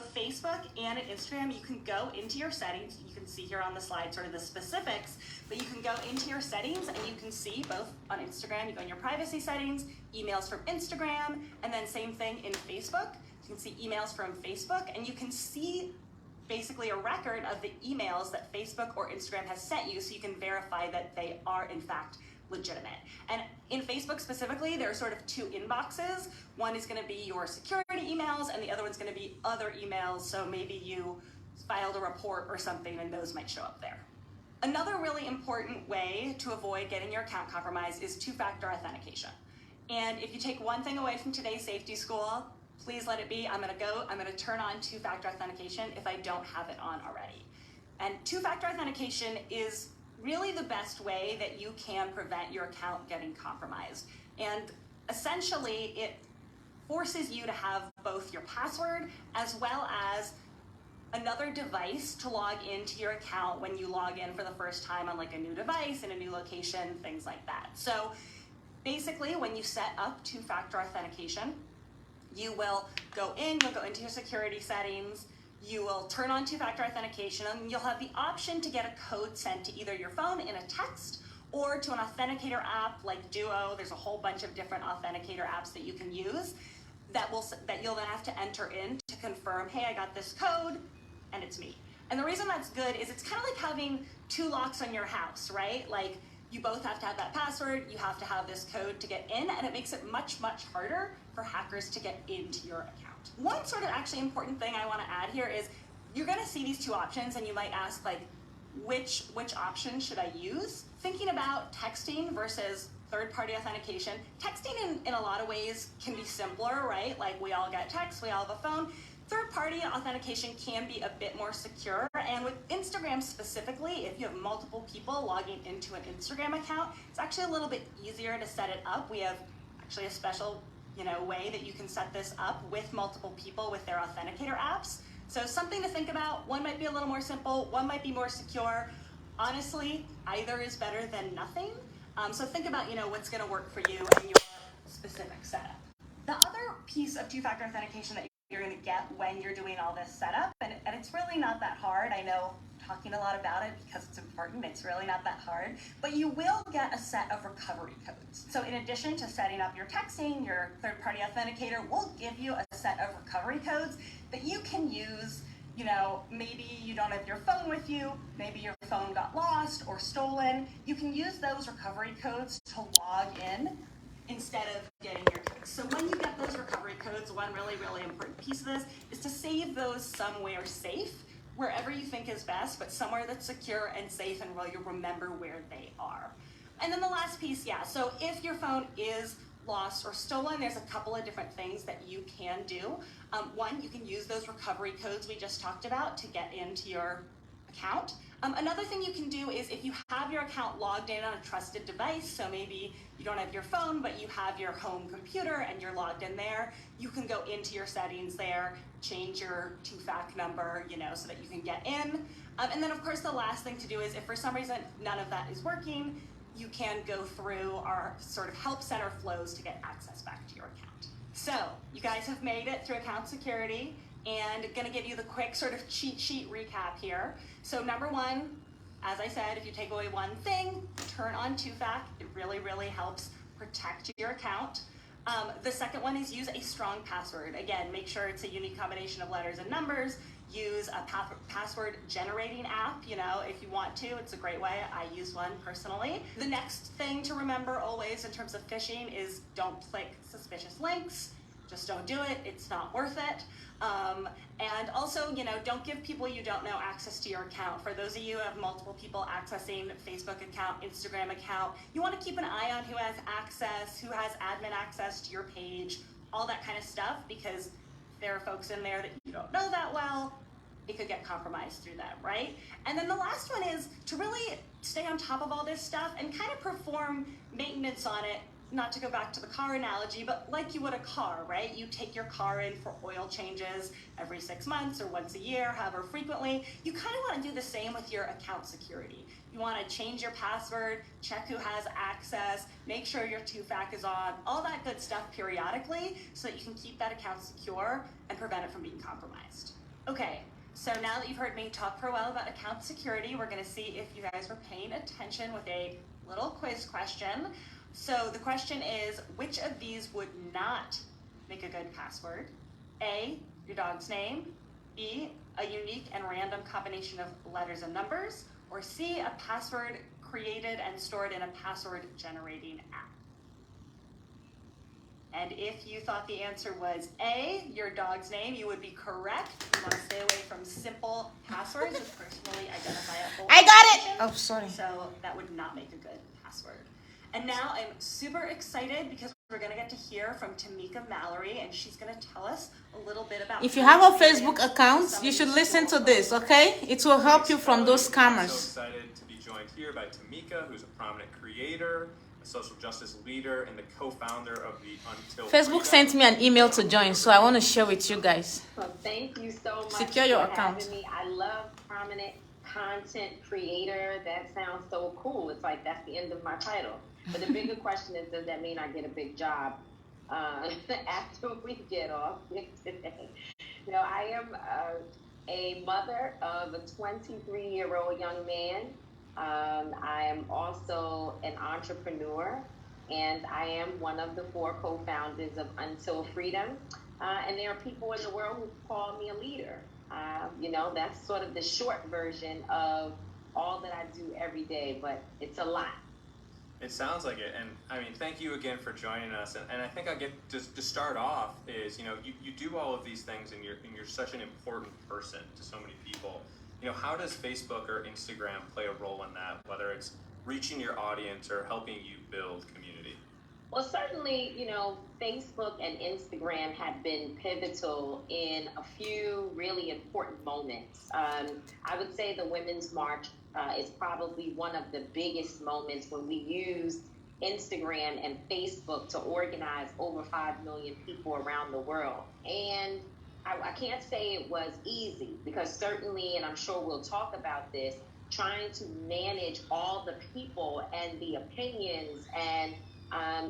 Facebook and Instagram, you can go into your settings. You can see here on the slide sort of the specifics, but you can go into your settings and you can see both on Instagram, you go in your privacy settings, emails from Instagram, and then same thing in Facebook. You can see emails from Facebook, and you can see basically a record of the emails that Facebook or Instagram has sent you, so you can verify that they are in fact legitimate. And in Facebook specifically, there are sort of two inboxes. One is going to be your security emails, and the other one's going to be other emails, so maybe you filed a report or something and those might show up there. Another really important way to avoid getting your account compromised is two-factor authentication. And if you take one thing away from today's safety school, please let it be, I'm gonna turn on two-factor authentication if I don't have it on already. And two-factor authentication is really the best way that you can prevent your account getting compromised. And essentially, it forces you to have both your password as well as another device to log into your account when you log in for the first time on like a new device in a new location, things like that. So basically, when you set up two-factor authentication, you will go into your security settings, you will turn on two-factor authentication, and you'll have the option to get a code sent to either your phone in a text or to an authenticator app like Duo. There's a whole bunch of different authenticator apps that you can use that you'll then have to enter in to confirm, hey, I got this code, and it's me. And the reason that's good is it's kind of like having two locks on your house, right? Like, you both have to have that password, you have to have this code to get in, and it makes it much, much harder for hackers to get into your account. One sort of actually important thing I want to add here is you're going to see these two options, and you might ask, like, which option should I use? Thinking about texting versus third-party authentication, texting in a lot of ways can be simpler, right? Like, we all get texts, we all have a phone. Third-party authentication can be a bit more secure, and with Instagram specifically, if you have multiple people logging into an Instagram account, it's actually a little bit easier to set it up. We have actually a special, way that you can set this up with multiple people with their authenticator apps. So something to think about. One might be a little more simple, one might be more secure. Honestly, either is better than nothing. So think about, what's going to work for you and your specific setup. The other piece of two-factor authentication that you're going to get when you're doing all this setup, and it's really not that hard. I know talking a lot about it because it's important, it's really not that hard, but you will get a set of recovery codes. So in addition to setting up your texting, your third-party authenticator will give you a set of recovery codes that you can use. Maybe you don't have your phone with you, maybe your phone got lost or stolen. You can use those recovery codes to log in instead of getting your codes. So when you get those recovery codes, one really, really important piece of this is to save those somewhere safe, wherever you think is best, but somewhere that's secure and safe and where you'll remember where they are. And then the last piece, so if your phone is lost or stolen, there's a couple of different things that you can do. One, you can use those recovery codes we just talked about to get into your account. Another thing you can do is if you have your account logged in on a trusted device, so maybe you don't have your phone, but you have your home computer and you're logged in there, you can go into your settings there, change your two-factor number, so that you can get in. And then of course the last thing to do is if for some reason none of that is working, you can go through our sort of help center flows to get access back to your account. So you guys have made it through account security, and gonna give you the quick sort of cheat sheet recap here. So number one, as I said, if you take away one thing, turn on two-factor. It really, really helps protect your account. The second one is use a strong password. Again, make sure it's a unique combination of letters and numbers. Use a password generating app, if you want to. It's a great way. I use one personally. The next thing to remember always in terms of phishing is don't click suspicious links. Just don't do it. It's not worth it. And also, don't give people you don't know access to your account. For those of you who have multiple people accessing Facebook account, Instagram account, you want to keep an eye on who has access, who has admin access to your page, all that kind of stuff, because there are folks in there that you don't know that well. It could get compromised through them, right? And then the last one is to really stay on top of all this stuff and kind of perform maintenance on it. Not to go back to the car analogy, but like you would a car, right? You take your car in for oil changes every 6 months or once a year, however frequently. You kind of want to do the same with your account security. You want to change your password, check who has access, make sure your two-factor is on, all that good stuff periodically so that you can keep that account secure and prevent it from being compromised. Okay, so now that you've heard me talk for a while about account security, we're gonna see if you guys were paying attention with a little quiz question. So the question is, which of these would not make a good password? A, your dog's name, B, a unique and random combination of letters and numbers, or C, a password created and stored in a password generating app. And if you thought the answer was A, your dog's name, you would be correct. You want to stay away from simple passwords with personally identifiable I got it! information. Oh, sorry. So that would not make a good password. And now I'm super excited because we're going to get to hear from Tamika Mallory, and she's going to tell us a little bit about... If you have a Facebook account, you should listen to this, okay? It will help you from those scammers. I'm so excited to be joined here by Tamika, who's a prominent creator, a social justice leader, and the co-founder of the Until Facebook sent me an email to join, so I want to share with you guys. Well, thank you so much Secure your for account. having me. I love prominent content creator. That sounds so cool. It's like that's the end of my title. But the bigger question is, does that mean I get a big job after we get off today? You know, I am a mother of a 23-year-old young man. I am also an entrepreneur, and I am one of the 4 co-founders of Until Freedom. And there are people in the world who call me a leader. You know, that's sort of the short version of all that I do every day, but it's a lot. It sounds like it, and I mean, thank you again for joining us. And I think I'll get to start off is, you know, you do all of these things, and you're such an important person to so many people. You know, how does Facebook or Instagram play a role in that, whether it's reaching your audience or helping you build community? Well, certainly, you know, Facebook and Instagram have been pivotal in a few really important moments. I would say the Women's March is probably one of the biggest moments when we used Instagram and Facebook to organize over 5 million people around the world. And I can't say it was easy, because certainly, and I'm sure we'll talk about this, trying to manage all the people and the opinions and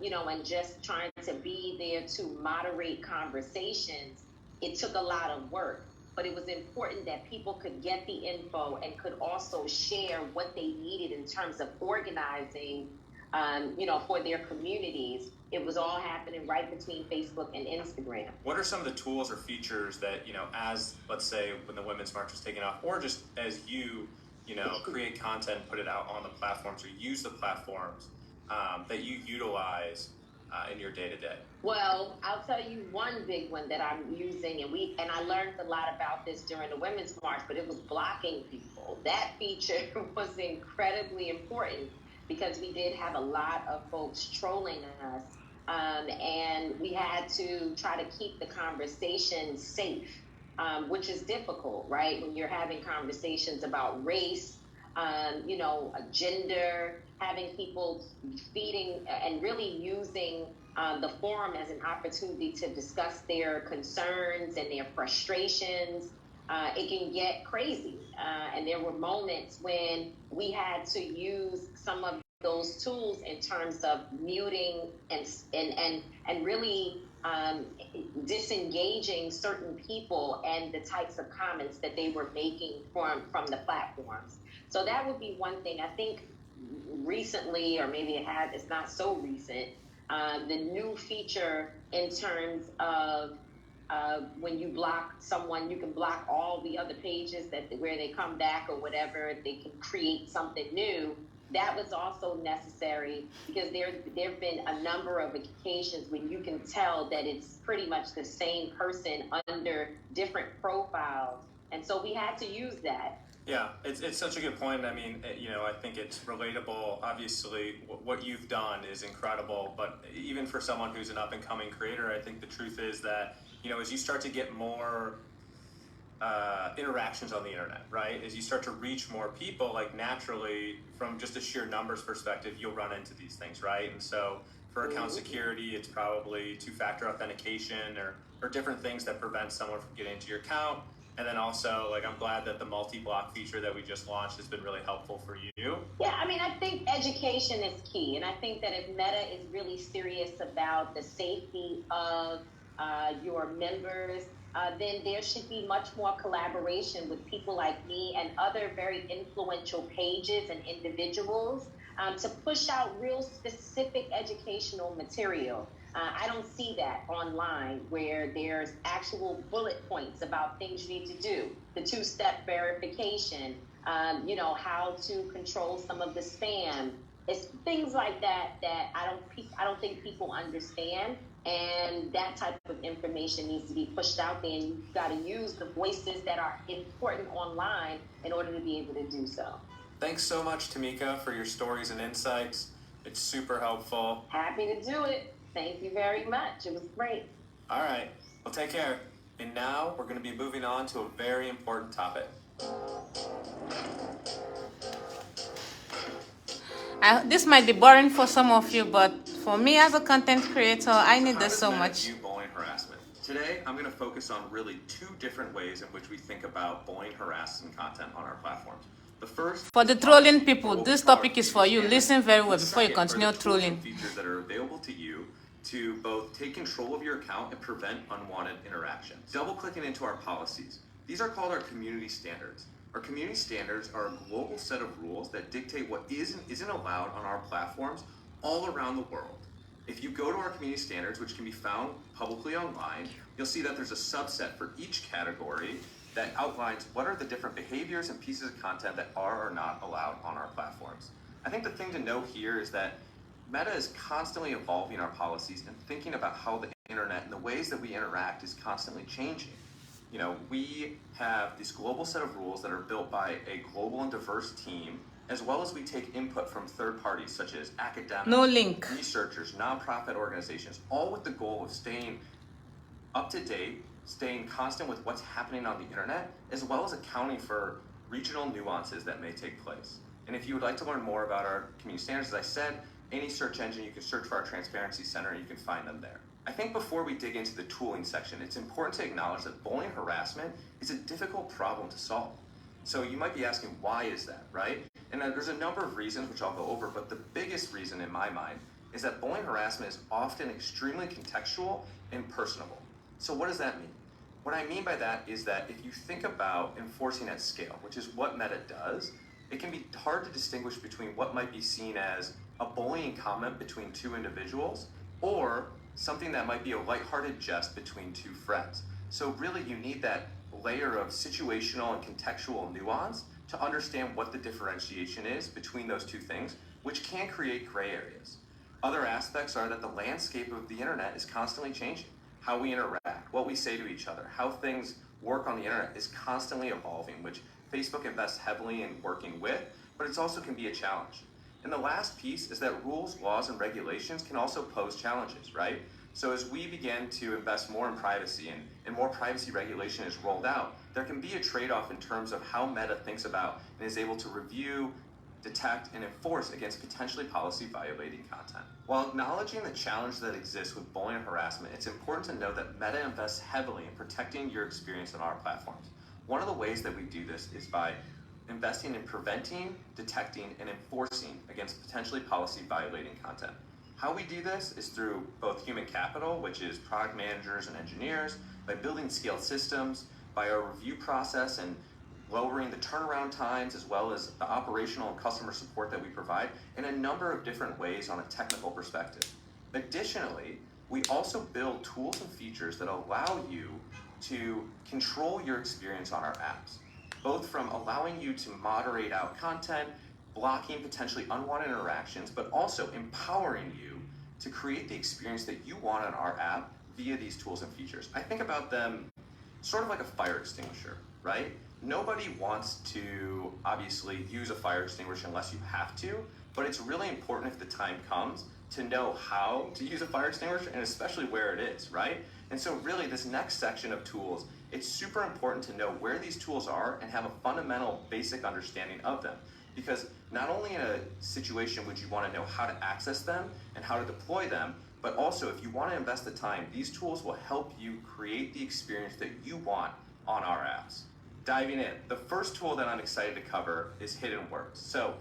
you know, and just trying to be there to moderate conversations, it took a lot of work. But it was important that people could get the info and could also share what they needed in terms of organizing, you know, for their communities. It was all happening right between Facebook and Instagram. What are some of the tools or features that, you know, as, let's say, when the Women's March was taken off, or just as you know, create content, put it out on the platforms or use the platforms, that you utilize in your day-to-day? Well, I'll tell you one big one that I'm using, and I learned a lot about this during the Women's March, but it was blocking people. That feature was incredibly important because we did have a lot of folks trolling us, and we had to try to keep the conversation safe, which is difficult, right? When you're having conversations about race, you know, gender, having people feeding and really using the forum as an opportunity to discuss their concerns and their frustrations. It can get crazy. And there were moments when we had to use some of those tools in terms of muting and really disengaging certain people and the types of comments that they were making from the platforms. So that would be one thing. I think recently, or maybe it's not so recent, the new feature in terms of when you block someone, you can block all the other pages where they come back or whatever, they can create something new. That was also necessary because there have been a number of occasions when you can tell that it's pretty much the same person under different profiles. And so we had to use that. Yeah, it's such a good point. I mean, you know, I think it's relatable. Obviously, what you've done is incredible, but even for someone who's an up-and-coming creator, I think the truth is that, you know, as you start to get more interactions on the internet, right? As you start to reach more people, like naturally, from just a sheer numbers perspective, you'll run into these things, right? And so for account security, it's probably 2-factor authentication or different things that prevent someone from getting into your account. And then also, like, I'm glad that the multi-block feature that we just launched has been really helpful for you. Yeah, I mean, I think education is key. And I think that if Meta is really serious about the safety of your members then there should be much more collaboration with people like me and other very influential pages and individuals to push out real specific educational material. I don't see that online where there's actual bullet points about things you need to do, the two-step verification, how to control some of the spam. It's things like that that I don't think people understand, and that type of information needs to be pushed out there. And you've got to use the voices that are important online in order to be able to do so. Thanks so much, Tamika, for your stories and insights. It's super helpful. Happy to do it. Thank you very much. It was great. All right, well, take care. And now we're going to be moving on to a very important topic. This might be boring for some of you, but for me as a content creator, I need this so much. How does Meta view bullying harassment? Today, I'm going to focus on really two different ways in which we think about bullying, harassment content on our platforms. The first, For the trolling people, this topic is for you. Listen very well before you continue trolling. Features that are available to you to both take control of your account and prevent unwanted interactions. Double-clicking into our policies. These are called our community standards. Our community standards are a global set of rules that dictate what is and isn't allowed on our platforms all around the world. If you go to our community standards, which can be found publicly online, you'll see that there's a subset for each category that outlines what are the different behaviors and pieces of content that are or not allowed on our platforms. I think the thing to know here is that Meta is constantly evolving our policies and thinking about how the internet and the ways that we interact is constantly changing. We have this global set of rules that are built by a global and diverse team, as well as we take input from third parties such as academics, researchers, nonprofit organizations, all with the goal of staying up to date, staying constant with what's happening on the internet, as well as accounting for regional nuances that may take place. And if you would like to learn more about our community standards, as I said, any search engine, you can search for our Transparency Center and you can find them there. I think before we dig into the tooling section, it's important to acknowledge that bullying harassment is a difficult problem to solve. So you might be asking, why is that, right? And there's a number of reasons which I'll go over, but the biggest reason in my mind is that bullying harassment is often extremely contextual and personable. So what does that mean? What I mean by that is that if you think about enforcing at scale, which is what Meta does, it can be hard to distinguish between what might be seen as a bullying comment between two individuals or something that might be a lighthearted jest between two friends. So really you need that layer of situational and contextual nuance to understand what the differentiation is between those two things, which can create gray areas. Other aspects are that the landscape of the internet is constantly changing. How we interact, what we say to each other, how things work on the internet is constantly evolving, which Facebook invests heavily in working with, but it also can be a challenge. And the last piece is that rules, laws, and regulations can also pose challenges, right? So as we begin to invest more in privacy and more privacy regulation is rolled out, there can be a trade-off in terms of how Meta thinks about and is able to review, detect, and enforce against potentially policy-violating content. While acknowledging the challenge that exists with bullying and harassment, it's important to know that Meta invests heavily in protecting your experience on our platforms. One of the ways that we do this is by investing in preventing, detecting, and enforcing against potentially policy-violating content. How we do this is through both human capital, which is product managers and engineers, by building scaled systems, by our review process and lowering the turnaround times, as well as the operational and customer support that we provide in a number of different ways on a technical perspective. Additionally, we also build tools and features that allow you to control your experience on our apps, both from allowing you to moderate out content, blocking potentially unwanted interactions, but also empowering you to create the experience that you want on our app via these tools and features. I think about them sort of like a fire extinguisher, right? Nobody wants to obviously use a fire extinguisher unless you have to, but it's really important if the time comes to know how to use a fire extinguisher and especially where it is, right? And so really this next section of tools, it's super important to know where these tools are and have a fundamental basic understanding of them. Because not only in a situation would you want to know how to access them and how to deploy them, but also if you want to invest the time, these tools will help you create the experience that you want on our apps. Diving in, the first tool that I'm excited to cover is Hidden Words. So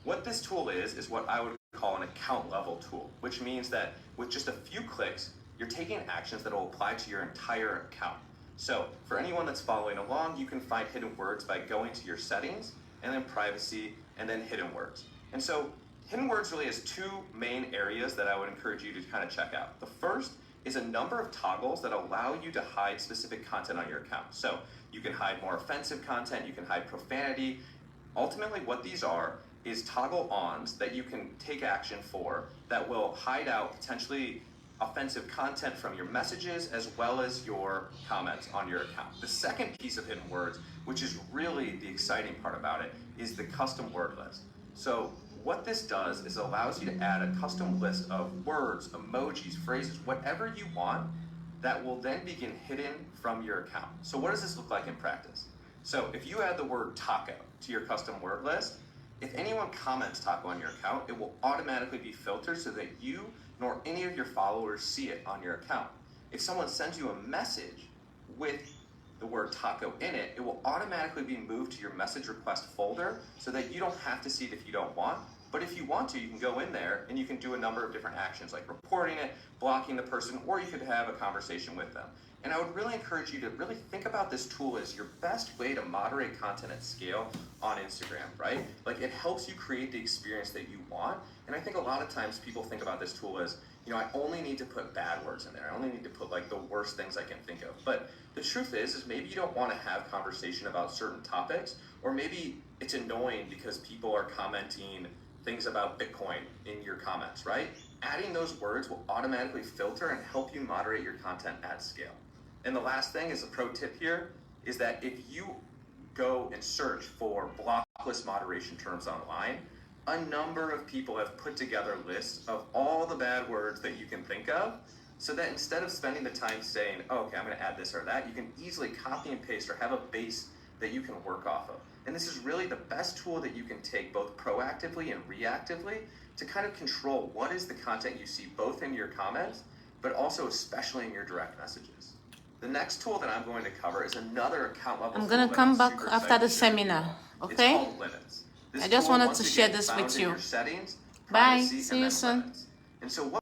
what this tool is what I would call an account level tool, which means that with just a few clicks, you're taking actions that will apply to your entire account. So for anyone that's following along, you can find hidden words by going to your settings and then privacy and then hidden words. And so hidden words really has two main areas that I would encourage you to kind of check out. The first is a number of toggles that allow you to hide specific content on your account. So you can hide more offensive content, you can hide profanity. Ultimately, what these are is toggle ons that you can take action for that will hide out potentially offensive content from your messages as well as your comments on your account. The second piece of hidden words, which is really the exciting part about it, is the custom word list. So what this does is it allows you to add a custom list of words, emojis, phrases, whatever you want that will then begin hidden from your account. So what does this look like in practice? So if you add the word taco to your custom word list, if anyone comments taco on your account, it will automatically be filtered so that you nor any of your followers see it on your account. If someone sends you a message with the word taco in it, it will automatically be moved to your message request folder so that you don't have to see it if you don't want. But if you want to, you can go in there and you can do a number of different actions like reporting it, blocking the person, or you could have a conversation with them. And I would really encourage you to really think about this tool as your best way to moderate content at scale on Instagram, right? Like it helps you create the experience that you want. And I think a lot of times people think about this tool as, you know, I only need to put bad words in there. I only need to put like the worst things I can think of. But the truth is maybe you don't want to have conversation about certain topics, or maybe it's annoying because people are commenting things about Bitcoin in your comments, right? Adding those words will automatically filter and help you moderate your content at scale. And the last thing is a pro tip here is that if you go and search for block list moderation terms online, a number of people have put together lists of all the bad words that you can think of, so that instead of spending the time saying, oh, okay, I'm going to add this or that, you can easily copy and paste or have a base that you can work off of. And this is really the best tool that you can take both proactively and reactively to kind of control what is the content you see both in your comments, but also especially in your direct messages. The next tool that I'm going to cover is another account level. I'm gonna come back after the seminar, okay? It's called limits. I just wanted to share this with you. Bye. See you soon. And so what